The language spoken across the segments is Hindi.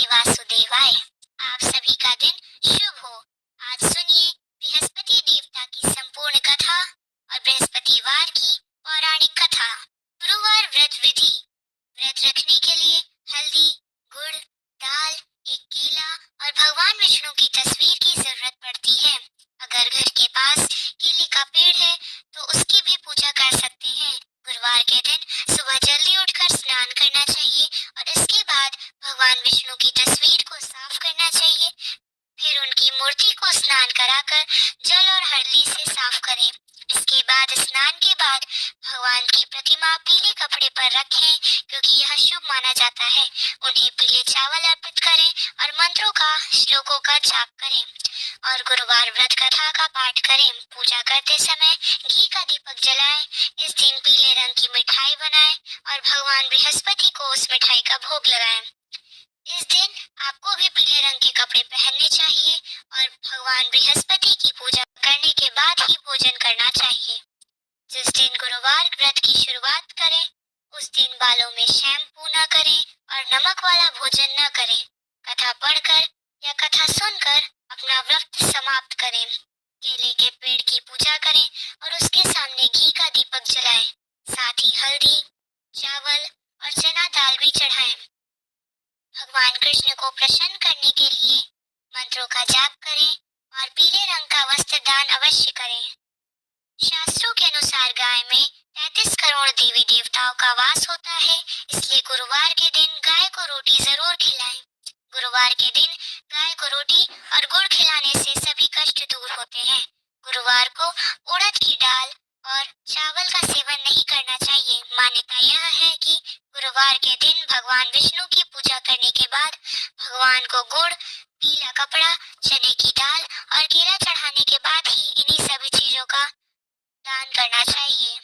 वासुदेवाय। आप सभी का दिन शुभ हो। आज सुनिए बृहस्पति देवता की संपूर्ण कथा और बृहस्पतिवार की पौराणिक कथा। गुरुवार व्रत विधि। व्रत रखने के लिए हल्दी, गुड़, दाल, एक केला और भगवान विष्णु की तस्वीर की जरूरत पड़ती है। अगर घर के पास केले का पेड़ है तो उसकी भी पूजा कर सकते हैं। गुरुवार के दिन सुबह जल्दी उठकर स्नान करना चाहिए और इसके बाद भगवान विष्णु की तस्वीर को साफ करना चाहिए। फिर उनकी मूर्ति को स्नान कराकर जल और हल्दी से साफ करें। इसके बाद स्नान के बाद भगवान की प्रतिमा पीले कपड़े पर रखें क्योंकि यह शुभ माना जाता है। उन्हें पीले चावल अर्पित करें और मंत्रों का श्लोकों का जाप करें और गुरुवार व्रत कथा का पाठ करें। पूजा करते समय घी का दीपक जलाएं। इस दिन पीले रंग की मिठाई बनाएं और भगवान बृहस्पति को उस मिठाई का भोग लगाएं। इस दिन आपको भी पीले रंग के कपड़े पहनने चाहिए और भगवान बृहस्पति की पूजा करने के बाद ही भोजन करना चाहिए। जिस दिन गुरुवार व्रत की शुरुआत करें उस दिन बालों में शैम्पू न करें और नमक वाला भोजन न करें। कथा पढ़कर या कथा सुनकर अपना व्रत समाप्त करें। केले के पेड़ की पूजा करें और उसके सामने घी का दीपक जलाएं। साथ ही हल्दी, चावल और चना दाल भी चढ़ाएं। भगवान कृष्ण को प्रसन्न करने के लिए मंत्रों का जाप करें और पीले रंग का वस्त्र दान अवश्य करें। शास्त्रों के अनुसार गाय में 33 करोड़ देवी देवताओं का वास होता है, इसलिए गुरुवार के दिन गाय को रोटी जरूर खिलाएं। गुरुवार के दिन गाय को रोटी और गुड़ खिलाने से सभी कष्ट दूर होते हैं। गुरुवार को उड़द की दाल और चावल का सेवन नहीं करना चाहिए। मान्यता यह है कि गुरुवार के दिन भगवान विष्णु की पूजा करने के बाद भगवान को गुड़, पीला कपड़ा, चने की दाल और केला चढ़ाने के बाद ही इन्हीं सभी चीजों का दान करना चाहिए।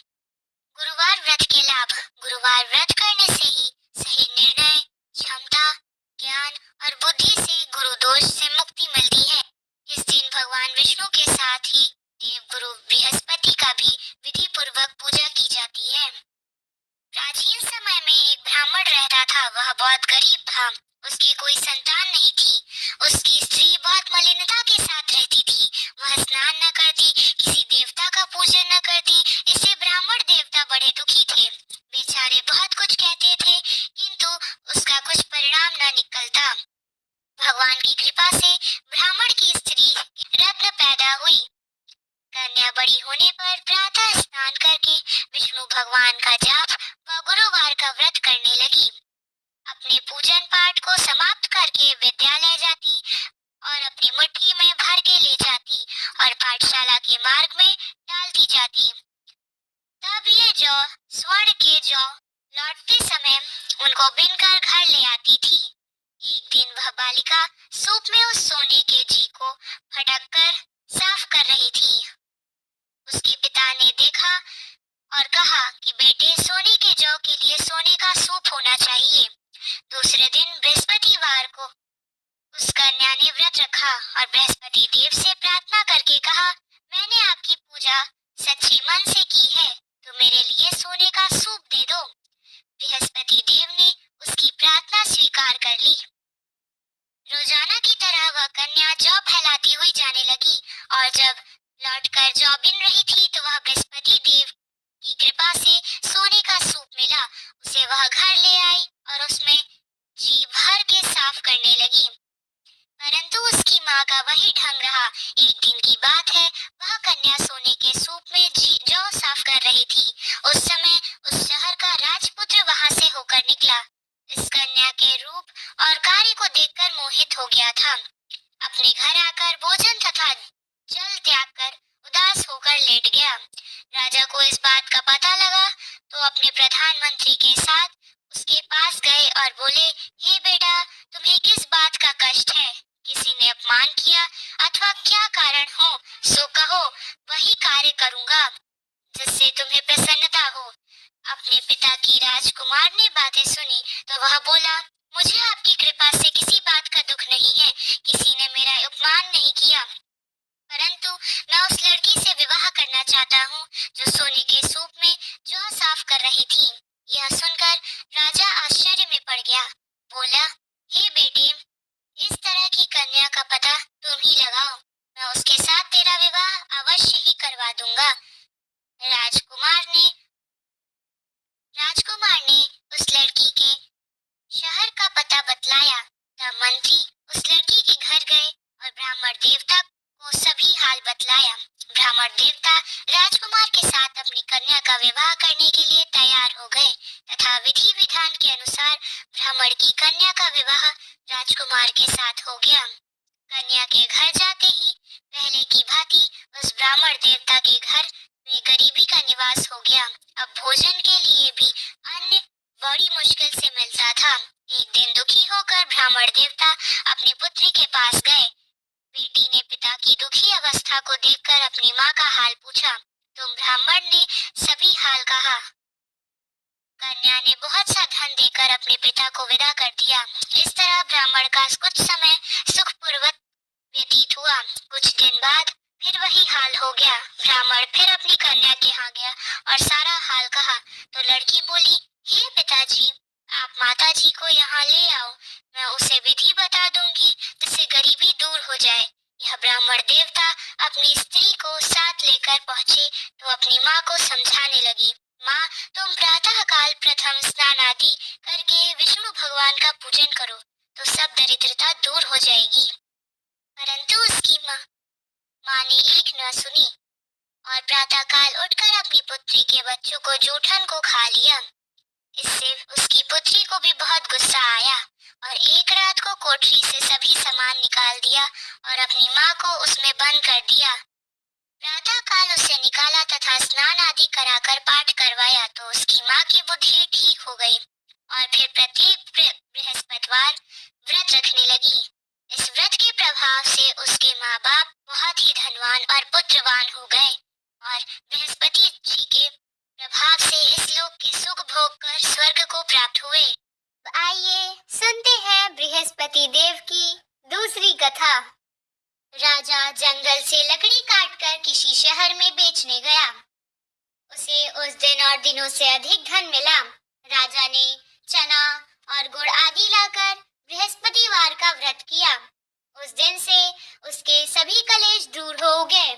गुरुवार व्रत के लाभ। गुरुवार व्रत करने से ही सही निर्णय, क्षमता, ज्ञान और बुद्धि से गुरु दोष से मुक्ति मिलती है। इस दिन भगवान विष्णु के साथ ही देव गुरु बृहस्पति का भी विधि पूर्वक पूजा की जाती है। प्राचीन समय में एक ब्राह्मण रहता था। वह बहुत गरीब था। उसकी कोई संतान नहीं थी। उसकी स्त्री बहुत मलिनता के साथ रहती थी। वह स्नान न करती, किसी देवता का पूजन न करती। इससे ब्राह्मण देवता बड़े दुखी थे। बेचारे बहुत कुछ कहते थे किंतु उसका कुछ परिणाम न निकलता। भगवान की कृपा से ब्राह्मण की स्त्री रत्न पैदा हुई। कन्या बड़ी होने पर प्रातः स्नान करके विष्णु भगवान का जाप व गुरुवार का व्रत करने लगी। अपने पूजन पाठ को समाप्त करके विद्यालय जाती और अपनी मुट्ठी में भर के ले जाती और पाठशाला के मार्ग में डालती जाती। तब ये जौ स्वर्ण के जौ लौटते समय उनको बिनकर घर ले आती थी। एक दिन वह बालिका सूप में उस सोने के जी को फटक कर साफ कर रही थी। उसके पिता ने देखा और कहा कि बेटे, सोने के जौ के लिए सोने का सूप होना चाहिए। दूसरे दिन बृहस्पतिवार को उस कन्या ने व्रत रखा और बृहस्पति देव से प्रार्थना करके कहा, मैंने आपकी पूजा सच्चे मन से की है तो मेरे लिए सोने का सूप दे दो। बृहस्पति देव ने उसकी प्रार्थना स्वीकार कर ली। रोजाना की तरह वह कन्या जौ फैलाती हुई जाने लगी और जब लौटकर जौ बिन रही थी तो वह बृहस्पति देव की कृपा से सोने का सूप मिला। उसे वह घर ले आई और उसमें जी भर के साफ करने लगी, परंतु उसकी माँ का वही ढंग रहा। एक दिन की बात है, वह कन्या सोने के सूप में जौ साफ कर रही थी। उस समय उस शहर का राजपुत्र वहां से होकर निकला। इस कन्या के रूप और कार्य को देखकर मोहित हो गया था। अपने घर आकर भोजन तथा जल त्याग कर उदास होकर लेट गया। राजा को इस बात का पता लगा तो अपने प्रधानमंत्री के साथ उसके पास गए और बोले, हे बेटा, तुम्हें किस बात का कष्ट है? किसी ने अपमान किया अथवा क्या कारण हो सो कहो, वही कार्य करूंगा जिससे तुम्हें प्रसन्नता हो। अपने पिता की राजकुमार ने बातें सुनी तो वह बोला, मुझे आपकी कृपा से किसी बात का दुख नहीं है। किसी ने मेरा अपमान नहीं किया, परंतु मैं उस लड़की से विवाह करना चाहता हूँ जो सोने के सूप में जौ साफ कर रही थी। यह सुनकर राजा आश्चर्य में पड़ गया। बोला, पता बतलाया। तब मंत्री उस लड़की के घर गए और ब्राह्मण देवता को सभी हाल बतलाया। ब्राह्मण देवता राजकुमार के साथ अपनी कन्या का विवाह करने के लिए तैयार हो गए तथा विधि विधान के अनुसार ब्राह्मण की कन्या का विवाह राजकुमार के साथ हो गया। कन्या के घर जाते ही पहले की भांति उस ब्राह्मण देवता के घर में गरीबी का निवास हो गया। अब भोजन के लिए भी अन्न बड़ी मुश्किल से मिलता था। एक दिन दुखी होकर ब्राह्मण देवता अपनी पुत्री के पास गए। बेटी ने पिता की दुखी अवस्था को देखकर अपनी माँ का हाल पूछा तो ब्राह्मण ने सभी हाल कहा। कन्या ने बहुत सा धन देकर अपने पिता को विदा कर दिया। इस तरह ब्राह्मण का कुछ समय सुखपूर्वक व्यतीत हुआ। कुछ दिन बाद फिर वही हाल हो गया। ब्राह्मण फिर अपनी कन्या के यहाँ गया और सारा हाल कहा तो लड़की बोली, हे पिताजी, आप माता जी को यहाँ ले आओ, मैं उसे विधि बता दूंगी जिससे गरीबी दूर हो जाए। यह ब्राह्मण देवता अपनी स्त्री को साथ लेकर पहुंचे तो अपनी माँ को समझाने लगी, माँ, तुम प्रातः काल प्रथम स्नान आदि करके विष्णु भगवान का पूजन करो तो सब दरिद्रता दूर हो जाएगी। परंतु उसकी माँ ने एक न सुनी और प्रातः काल उठकर अपनी पुत्री के बच्चों को जूठन को खा लिया। इससे उसकी पुत्री को भी बहुत गुस्सा आया और एक रात को कोठरी से सभी सामान निकाल दिया और अपनी माँ को उसमें बंद कर दिया। प्रातः काल उसे निकाला तथा स्नान आदि कराकर पाठ करवाया तो उसकी माँ की बुद्धि ठीक हो गई और फिर प्रत्येक बृहस्पतिवार व्रत रखने लगी। इस व्रत के प्रभाव से उसके माँ बाप बहुत ही धनवान और पुत्रवान हो गए और बृहस्पति जी के प्रभाव से इस लोक के सुख भोग कर स्वर्ग को प्राप्त हुए। आइए सुनते हैं बृहस्पति देव की दूसरी कथा। राजा जंगल से लकड़ी काटकर किसी शहर में बेचने गया। उसे उस दिन और दिनों से अधिक धन मिला। राजा ने चना और गुड़ आदि लाकर बृहस्पतिवार का व्रत किया। उस दिन से उसके सभी कलेश दूर हो गए।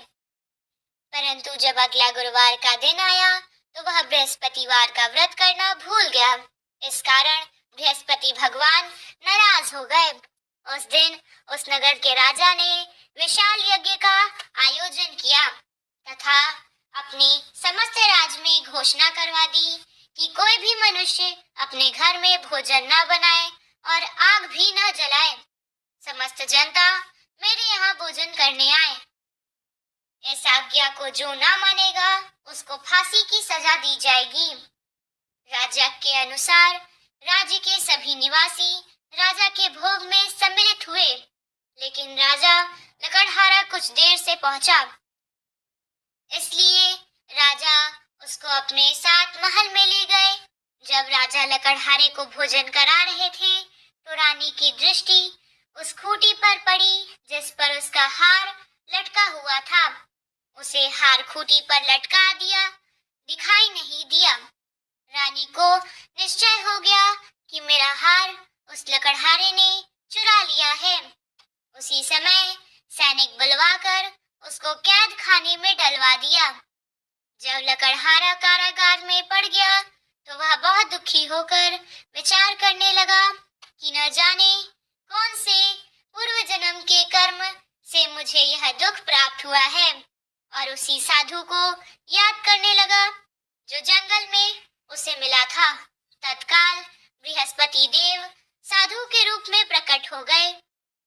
परंतु जब अगला गुरुवार का दिन आया तो वह बृहस्पतिवार का व्रत करना भूल गया। इस कारण बृहस्पति भगवान नाराज हो गए। उस दिन उस नगर के राजा ने विशाल यज्ञ का आयोजन किया तथा अपने समस्त राज्य में घोषणा करवा दी कि कोई भी मनुष्य अपने घर में भोजन न बनाए और आग भी न जलाए। समस्त जनता मेरे यहाँ भोजन करने आए। इस आज्ञा को जो ना मानेगा उसको फांसी की सजा दी जाएगी। राजा के अनुसार राज्य के सभी निवासी राजा के भोग में सम्मिलित हुए, लेकिन राजा लकड़हारा कुछ देर से पहुंचा। इसलिए राजा उसको अपने साथ महल में ले गए। जब राजा लकड़हारे को भोजन करा रहे थे तो रानी की दृष्टि उस खूंटी पर पड़ी जिस पर उसका हार लटका हुआ था। उसे हार खूंटी पर लटका दिया, दिखाई नहीं दिया। रानी को निश्चय हो गया कि मेरा हार उस लकड़हारे ने चुरा लिया है। उसी समय सैनिक बुलवाकर उसको कैद खाने में डलवा दिया। जब लकड़हारा कारागार में पड़ गया तो वह बहुत दुखी होकर विचार करने लगा कि न जाने कौन से पूर्व जन्म के कर्म से मुझे यह दुख प्राप्त हुआ है, और उसी साधु को याद करने लगा जो जंगल में उसे मिला था। तत्काल बृहस्पति देव साधु के रूप में प्रकट हो गए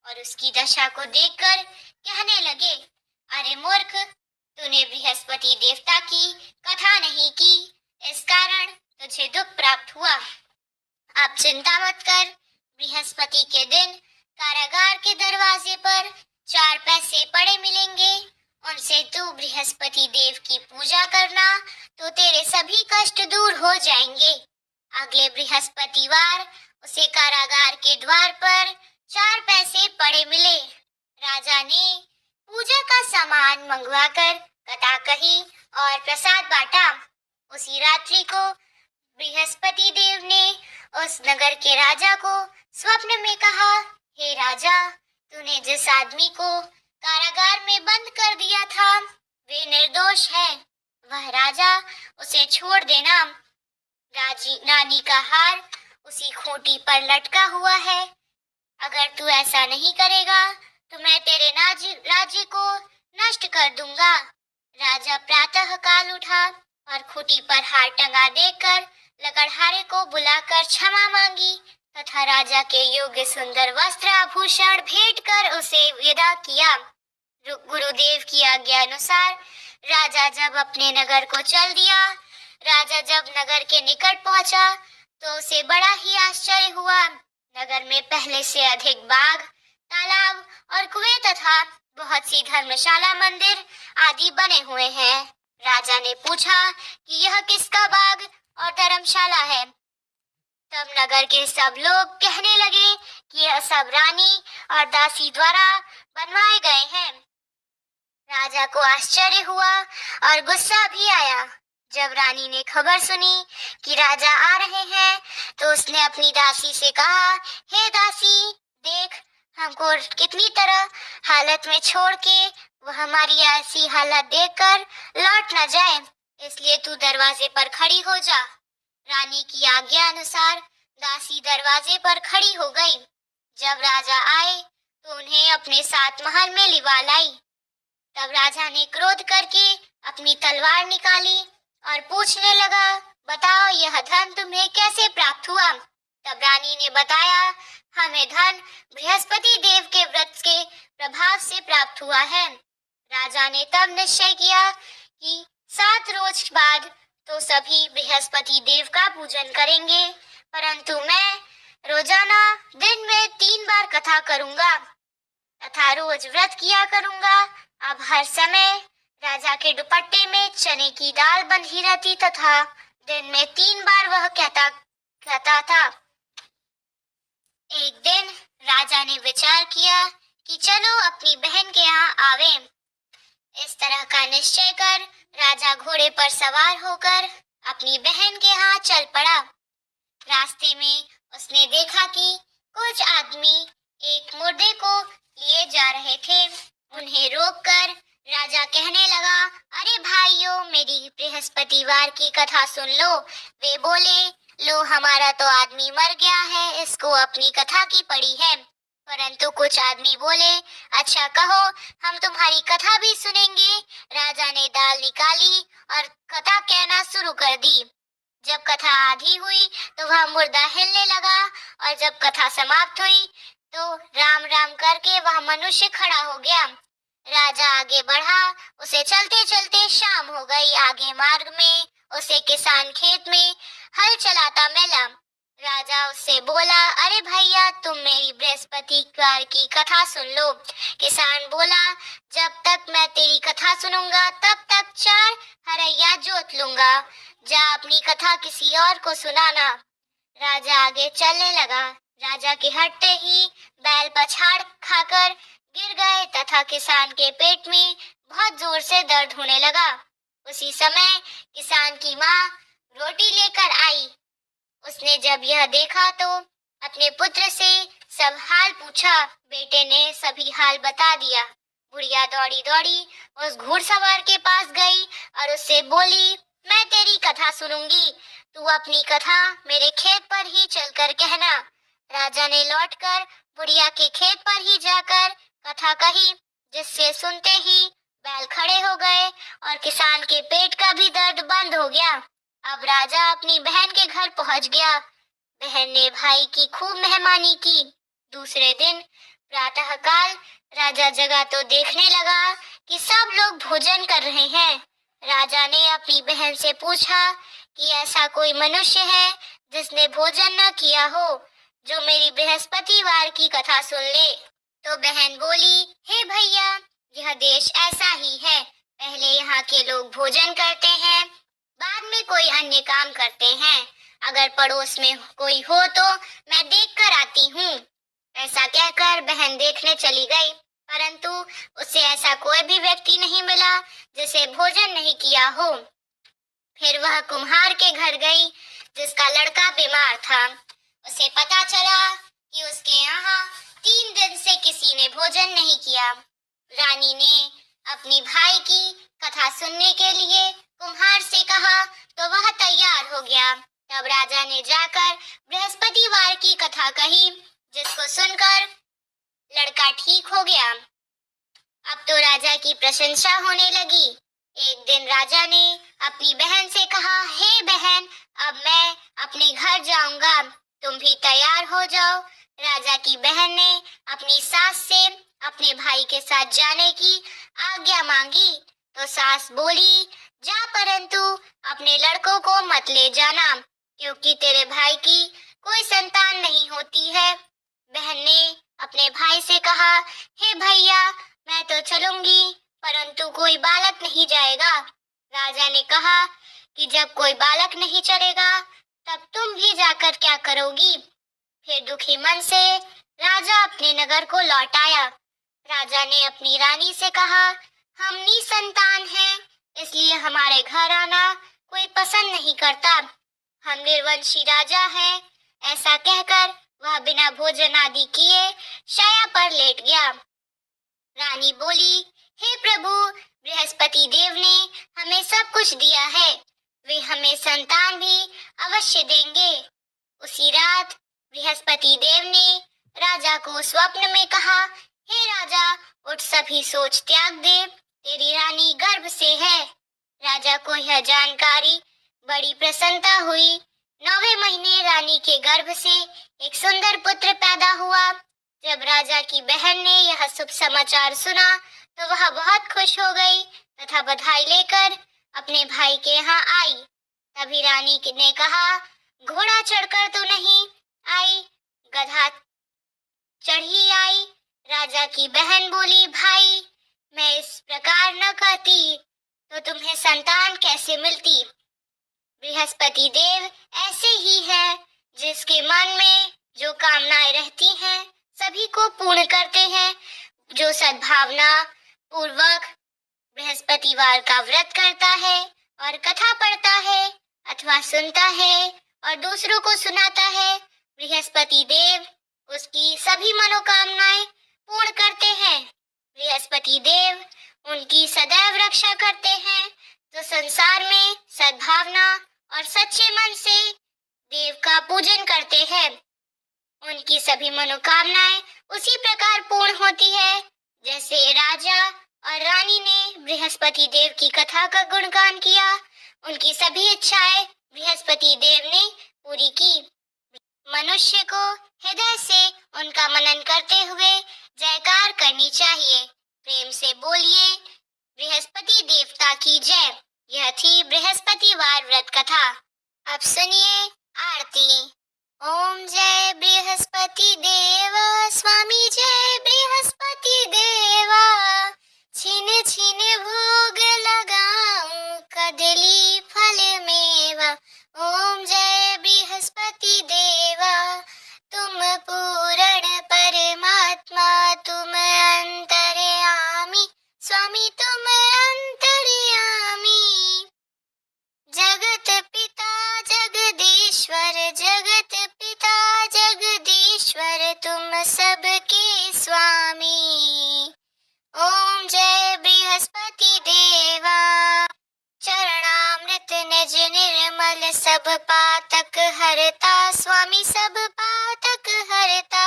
और उसकी दशा को देखकर कहने लगे, अरे मूर्ख, तूने बृहस्पति देवता की कथा नहीं की, इस कारण तुझे दुख प्राप्त हुआ। अब चिंता मत कर, बृहस्पति के दिन कारागार के दरवाजे पर 4 पैसे पड़े मिलेंगे, उनसे तू बृहस्पति देव की पूजा करना तो तेरे सभी कष्ट दूर हो जाएंगे। अगले बृहस्पतिवार उसे कारागार के द्वार पर 4 पैसे पड़े मिले। राजा ने पूजा का सामान मंगवाकर कथा कही और प्रसाद बांटा। उसी रात्रि को बृहस्पति देव ने उस नगर के राजा को स्वप्न में कहा, हे राजा, तूने जिस आदमी को कारागार में बंद कर दिया था वे निर्दोष है, वह राजा उसे छोड़ देना। रानी का हार उसी खूंटी पर लटका हुआ है। अगर तू ऐसा नहीं करेगा तो मैं तेरे राज्य को नष्ट कर दूंगा। राजा प्रातः काल उठा और खूंटी पर हार टंगा देखकर लकड़हारे को बुलाकर क्षमा मांगी तथा राजा के योग्य सुंदर वस्त्र आभूषण भेंट कर उसे विदा किया। गुरुदेव की आज्ञा अनुसार राजा जब अपने नगर को चल दिया, राजा जब नगर के निकट पहुंचा तो उसे बड़ा ही आश्चर्य हुआ। नगर में पहले से अधिक बाग, तालाब और कुएं तथा बहुत सी धर्मशाला, मंदिर आदि बने हुए हैं। राजा ने पूछा कि यह किसका बाग और धर्मशाला है। तब नगर के सब लोग कहने लगे कि यह सब रानी और दासी द्वारा बनवाए गए हैं। राजा को आश्चर्य हुआ और गुस्सा भी आया। जब रानी ने खबर सुनी कि राजा आ रहे हैं तो उसने अपनी दासी से कहा, हे दासी, देख हमको कितनी तरह हालत में छोड़ के वह हमारी ऐसी हालत देखकर लौट न जाए, इसलिए तू दरवाजे पर खड़ी हो जा। रानी की आज्ञा अनुसार दासी दरवाजे पर खड़ी हो गई। जब राजा आए तो उन्हें अपने साथ महल में लिवा लाई। तब राजा ने क्रोध करके अपनी तलवार निकाली और पूछने लगा, बताओ यह धन तुम्हें कैसे प्राप्त हुआ। तब रानी ने बताया, हमें धन बृहस्पति देव के व्रत के प्रभाव से प्राप्त हुआ है। राजा ने तब निश्चय किया कि 7 रोज बाद तो सभी बृहस्पति देव का पूजन करेंगे, परंतु मैं रोजाना दिन में 3 बार कथा करूंगा तथा रोज व्रत किया करूंगा। अब हर समय राजा के दुपट्टे में चने की दाल बंधी रहती तथा दिन में 3 बार वह कहता था। एक दिन राजा ने विचार किया कि चलो अपनी बहन के यहाँ आवे। इस तरह का निश्चय कर राजा घोड़े पर सवार होकर अपनी बहन के यहाँ चल पड़ा। रास्ते में उसने देखा कि कुछ आदमी एक मुर्दे को लिए जा रहे थे। उन्हें रोककर राजा कहने लगा, अरे भाइयों, मेरी बृहस्पतिवार की कथा सुन लो। वे बोले, लो हमारा तो आदमी मर गया है, इसको अपनी कथा की पड़ी है। परंतु कुछ आदमी बोले, अच्छा कहो, हम तुम्हारी कथा भी सुनेंगे। राजा ने दाल निकाली और कथा कहना शुरू कर दी। जब कथा आधी हुई तो वह मुर्दा हिलने लगा और जब कथा समाप्त हुई तो राम राम करके वह मनुष्य खड़ा हो गया। राजा आगे बढ़ा, उसे चलते चलते शाम हो गई। आगे मार्ग में उसे किसान खेत में हल चलाता मिला। राजा उससे बोला, अरे भैया, तुम मेरी बृहस्पतिवार की कथा सुन लो। किसान बोला, जब तक मैं तेरी कथा सुनूंगा तब तक 4 हरैया जोत लूंगा। जा अपनी कथा किसी और को सुनाना। राजा आगे चलने लगा। राजा के हटते ही बैल पछाड़ खाकर गिर गए तथा किसान के पेट में बहुत जोर से दर्द होने लगा। उसी समय किसान की माँ रोटी लेकर आई। उसने जब यह देखा तो अपने पुत्र से सब हाल पूछा। बेटे ने सभी हाल बता दिया। बुढ़िया दौड़ी दौड़ी उस घुड़सवार के पास गई और उससे बोली, मैं तेरी कथा सुनूंगी, तू अपनी कथा मेरे खेत पर ही चलकर कहना। राजा ने लौटकर बुढ़िया के खेत पर ही जाकर कथा कही, जिससे सुनते ही बैल खड़े हो गए और किसान के पेट का भी दर्द बंद हो गया। अब राजा अपनी बहन के घर पहुंच गया। बहन ने भाई की खूब मेहमानी की। दूसरे दिन प्रातःकाल राजा जगा तो देखने लगा कि सब लोग भोजन कर रहे हैं। राजा ने अपनी बहन से पूछा कि ऐसा कोई मनुष्य है जिसने भोजन न किया हो, जो मेरी बृहस्पतिवार की कथा सुन ले। तो बहन बोली, हे भैया, यह देश ऐसा ही है। पहले यहाँ के लोग भोजन करते हैं, बाद में कोई अन्य काम करते हैं। अगर पड़ोस में कोई हो तो मैं देख कर आती हूँ। ऐसा कहकर बहन देखने चली गई, परंतु उसे ऐसा कोई भी व्यक्ति नहीं मिला जिसे भोजन नहीं किया हो। फिर वह कुम्हार के घर गई जिसका लड़का बीमार था। उसे पता चला कि उसके यहाँ 3 दिन से किसी ने भोजन नहीं किया। रानी ने अपनी भाई की कथा सुनने के लिए कुम्हार से कहा तो वह तैयार हो गया। तब राजा ने जाकर बृहस्पतिवार की कथा कही, जिसको सुनकर लड़का ठीक हो गया। अब तो राजा की प्रशंसा होने लगी। एक दिन राजा ने अपनी बहन से कहा, हे बहन, अब मैं अपने घर जाऊंगा, तुम भी तैयार हो जाओ। राजा की बहन ने अपनी सास से अपने भाई के साथ जाने की आज्ञा मांगी, तो सास बोली, जा, परंतु अपने लड़कों को मत ले जाना, क्योंकि तेरे भाई की कोई संतान नहीं होती है। बहन ने अपने भाई से कहा, हे भैया, मैं तो चलूंगी, परंतु कोई बालक नहीं जाएगा। राजा ने कहा कि जब कोई बालक नहीं चलेगा, तब तुम भी जाकर क्या करोगी? फिर दुखी मन से राजा अपने नगर को लौट आया। राजा ने अपनी रानी से कहा, हम निसंतान हैं, इसलिए हमारे घर आना कोई पसंद नहीं करता। हम निर्वंशी राजा हैं। ऐसा कहकर वह बिना भोजन आदि किए शैया पर लेट गया। रानी बोली, हे प्रभु, बृहस्पति देव ने हमें सब कुछ दिया है, वे हमें संतान भी अवश्य देंगे। उसी रात बृहस्पति देव ने राजा को स्वप्न में कहा, हे राजा, उठ, सभी सोच त्याग दे, तेरी रानी गर्भ से है। राजा को यह जानकारी बड़ी प्रसन्नता हुई। 9वें महीने रानी के गर्भ से एक सुंदर पुत्र पैदा हुआ। जब राजा की बहन ने यह शुभ समाचार सुना, तो वह बहुत खुश हो गई तथा बधाई लेकर अपने भाई के यहाँ आई। तभी रानी ने कहा, घोड़ा चढ़कर तो नहीं आई, गधा चढ़ी आई। राजा की बहन बोली, भाई, मैं इस प्रकार न कहती तो तुम्हें संतान कैसे मिलती? बृहस्पति देव ऐसे ही है, जिसके मन में जो कामनाएं रहती हैं सभी को पूर्ण करते हैं। जो सद्भावना पूर्वक बृहस्पतिवार का व्रत करता है और कथा पढ़ता है अथवा सुनता है और दूसरों को सुनाता है, बृहस्पति देव उसकी सभी मनोकामनाएं पूर्ण करते हैं। बृहस्पति देव उनकी सदैव रक्षा करते हैं। तो संसार में सद्भावना और सच्चे मन से देव का पूजन करते हैं, उनकी सभी मनोकामनाएं उसी प्रकार पूर्ण होती है, जैसे राजा और रानी ने बृहस्पति देव की कथा का गुणगान किया, उनकी सभी इच्छाएं बृहस्पति देव ने पूरी की। मनुष्य को हृदय से उनका मनन करते हुए जयकार करनी चाहिए। प्रेम से बोलिए, बृहस्पति देवता की जय। यह थी बृहस्पतिवार व्रत कथा। अब सुनिए आरती। ओम जय बृहस्पति देवा, स्वामी जय बृहस्पति देवा, छिन छिन भोग लगाऊं, कदली फल मेवा। ओम जय बृहस्पति देवा, तुम पूर्ण परमात्मा, तुम अंतर्यामी, स्वामी तुम अंतर्यामी। जगत पिता जगदीश्वर, जगत पिता जगदीश्वर, तुम सबके स्वामी। ओम जय बृहस्पति देवा, चरणामृत निज निर्मल, सब पातक हरता, स्वामी सब पातक हरता।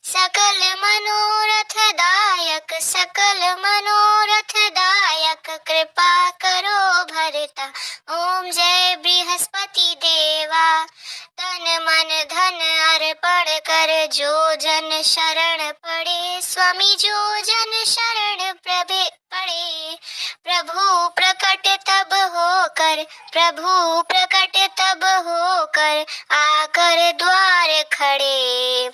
सकल मनोरथ दायक, सकल मनोरथ दायक, कृपा करो भरता। ओम जय बृहस्पति देवा, तन मन धन अर्पण कर, जो जन शरण पड़े, स्वामी जो जन शरण पड़े। प्रभु प्रकट तब होकर, प्रभु प्रकट तब होकर, आकर द्वार खड़े।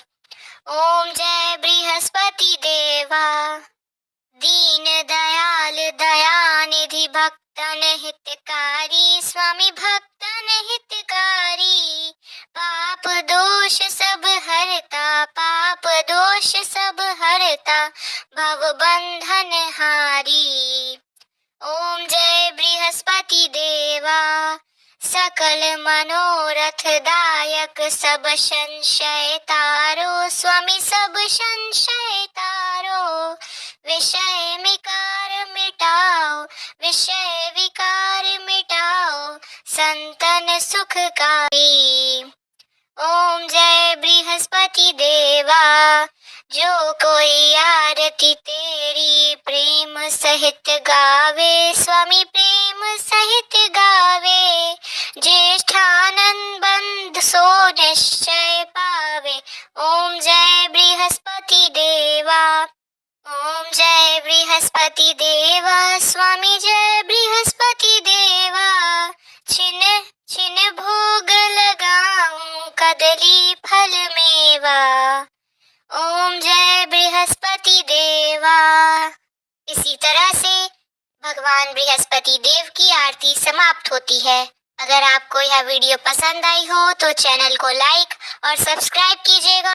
ओम जय बृहस्पति देवा, दीन दयाल दयानिधि, भक्तन हितकारी, स्वामी भक्तन हितकारी। पाप दोष सब हरता, पाप दोष सब हरता, भव बंधन हारी। ओम जय बृहस्पति देवा, सकल मनोरथ दायक, सब संशय तारो, स्वामी सब संशय तारो। विषय विकार मिटाओ, विषय विकार मिटाओ, संतन सुखकारी। ओम जय बृहस्पति देवा, जो कोई आरती तेरी प्रेम सहित गावे, स्वामी प्रेम सहित गावे, ज्येष्ठानंद बंद सो निश्चय पावे। ओम जय बृहस्पति देवा, ओम जय बृहस्पति देवा, स्वामी जय बृहस्पति देवा। छिन छिन भोग लगाऊं कदली फल मेवा। ओम जय बृहस्पति देवा। इसी तरह से भगवान बृहस्पति देव की आरती समाप्त होती है। अगर आपको यह वीडियो पसंद आई हो तो चैनल को लाइक और सब्सक्राइब कीजिएगा।